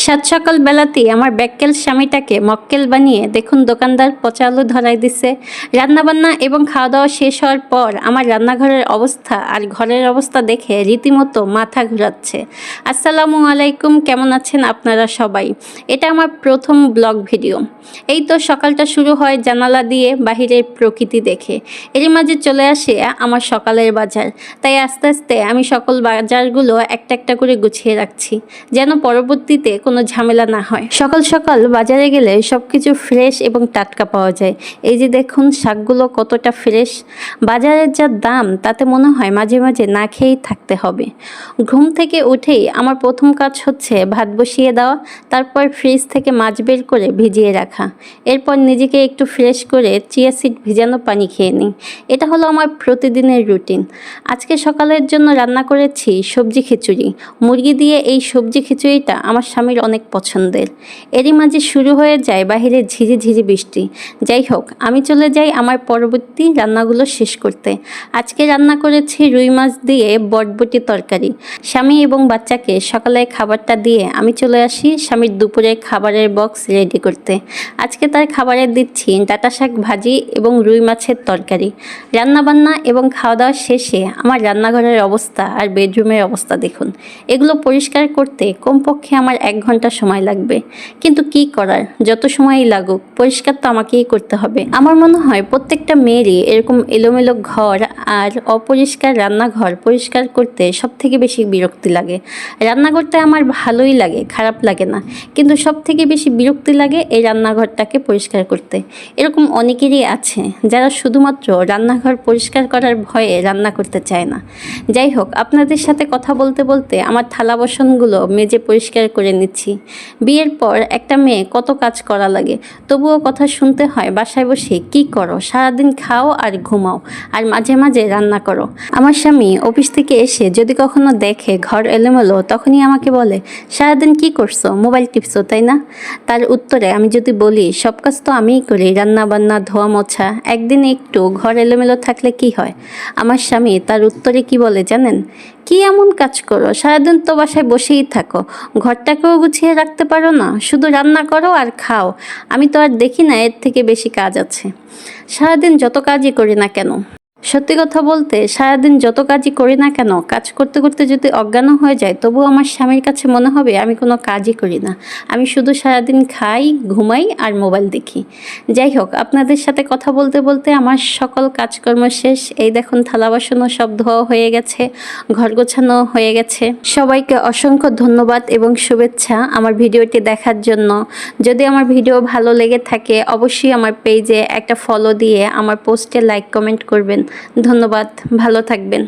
সাত সকাল বেলাতেই আমার ব্যাক্কেল স্বামীটাকে মক্কেল বানিয়ে দেখুন দোকানদার পচা আলু ধরাই দিছে। রান্নাবান্না এবং খাওয়া দাওয়া শেষ হওয়ার পর আমার রান্নাঘরের অবস্থা আর ঘরের অবস্থা দেখে রীতিমতো মাথা ঘুরাচ্ছে। আসসালামু আলাইকুম, কেমন আছেন আপনারা সবাই? এটা আমার প্রথম ব্লগ ভিডিও। এই তো সকালটা শুরু হয় জানালা দিয়ে বাহিরের প্রকৃতি দেখে। এরই মাঝে চলে আসে আমার সকালের বাজার। তাই আস্তে আস্তে আমি সকল বাজারগুলো একটা একটা করে গুছিয়ে রাখছি, যেন পরবর্তীতে কোনো ঝামেলা না হয়। সকাল সকাল বাজারে গেলে সব কিছু ফ্রেশ এবং টাটকা পাওয়া যায়। এই যে দেখুন শাকগুলো কতটা ফ্রেশ। বাজারের যা দাম তাতে মনে হয় মাঝে মাঝে না খেয়েই থাকতে হবে। ঘুম থেকে উঠেই আমার প্রথম কাজ হচ্ছে ভাত বসিয়ে দেওয়া, তারপর ফ্রিজ থেকে মাছ বের করে ভিজিয়ে রাখা। এরপর নিজেকে একটু ফ্রেশ করে চিয়া সিড ভিজানো পানি খেয়ে নিই। এটা হলো আমার প্রতিদিনের রুটিন। আজকে সকালের জন্য রান্না করেছি সবজি খিচুড়ি। মুরগি দিয়ে এই সবজি খিচুড়িটা আমার স্বামীর অনেক পছন্দের। এরই মাঝে শুরু হয়ে যায় বাহিরে ঝিরি ঝিরি বৃষ্টি। যাই হোক, আমি চলে যাই আমার পরবর্তী রান্নাগুলো শেষ করতে। আজকে রান্না করেছি রুই মাছ দিয়ে বটবটি তরকারি। স্বামী এবং বাচ্চাকে সকালে খাবারটা দিয়ে আমি চলে আসি স্বামীর দুপুরে খাবারের বক্স রেডি করতে। আজকে তার খাবারে দিচ্ছি ডাঁটা শাক ভাজি এবং রুই মাছের তরকারি। রান্নাবান্না এবং খাওয়া দাওয়া শেষে আমার রান্নাঘরের অবস্থা আর বেডরুমের অবস্থা দেখুন। এগুলো পরিষ্কার করতে কমপক্ষে আমার 1 ঘন্টা সময় লাগবে, কিন্তু কি করার, যত সময়ই লাগুক পরিষ্কার তো আমাকেই করতে হবে। আমার মনে হয় প্রত্যেকটা মেয়েরই এরকম এলোমেলো ঘর আর অপরিষ্কার রান্নাঘর পরিষ্কার করতে সব থেকে বেশি বিরক্তি লাগে। রান্না করতে আমার ভালোই লাগে, খারাপ লাগে না, কিন্তু সব থেকে বেশি বিরক্তি লাগে এই রান্নাঘরটাকে পরিষ্কার করতে। এরকম অনেকেরই আছে যারা শুধুমাত্র রান্নাঘর পরিষ্কার করার ভয়ে রান্না করতে চায় না। যাই হোক, আপনাদের সাথে কথা বলতে বলতে আমার থালা বাসনগুলো মেজে পরিষ্কার করে নিচ্ছি। বিয়ের পর একটা মেয়ে কত কাজ করা লাগে, তবুও কথা শুনতে হয় বাসায় বসে কি করো, সারাদিন খাও আর ঘুমাও আর মাঝে মাঝে রান্না করো। আমার স্বামী অফিস থেকে এসে যদি কখনো দেখে ঘর এলোমেলো, তখনই আমাকে বলে, সারাদিন কি করছো, মোবাইল টিপছো তাই না? তার উত্তরে আমি যদি বলি সব কাজ তো আমিই করি, রান্না বান্না ধোয়া মোছা, একদিন একটু ঘর এলোমেলো থাকলে কি হয়? আমার স্বামী তার উত্তরে কি বলে জানেন? কি এমন কাজ করো, সারাদিন তো বাসায় বসেই থাকো, ঘরটাকেও গুছিয়ে রাখতে পারো না, শুধু রান্না করো আর খাও। আমি তো আর দেখি না এর থেকে বেশি কাজ আছে। সারাদিন যত কাজই করি না কেন, সত্যি কথা বলতে সারাদিন যত কাজই করি না কেন, কাজ করতে করতে যদি অজ্ঞান হয়ে যায়, তবুও আমার স্বামীর কাছে মনে হবে আমি কোনো কাজই করি না, আমি শুধু সারাদিন খাই, ঘুমাই আর মোবাইল দেখি। যাই হোক, আপনাদের সাথে কথা বলতে বলতে আমার সকল কাজকর্ম শেষ। এই দেখুন থালা বাসনও সব ধোয়া হয়ে গেছে, ঘর গোছানো হয়ে গেছে। সবাইকে অসংখ্য ধন্যবাদ এবং শুভেচ্ছা আমার ভিডিওটি দেখার জন্য। যদি আমার ভিডিও ভালো লেগে থাকে অবশ্যই আমার পেজে একটা ফলো দিয়ে আমার পোস্টে লাইক কমেন্ট করবেন। ধন্যবাদ, ভালো থাকবেন।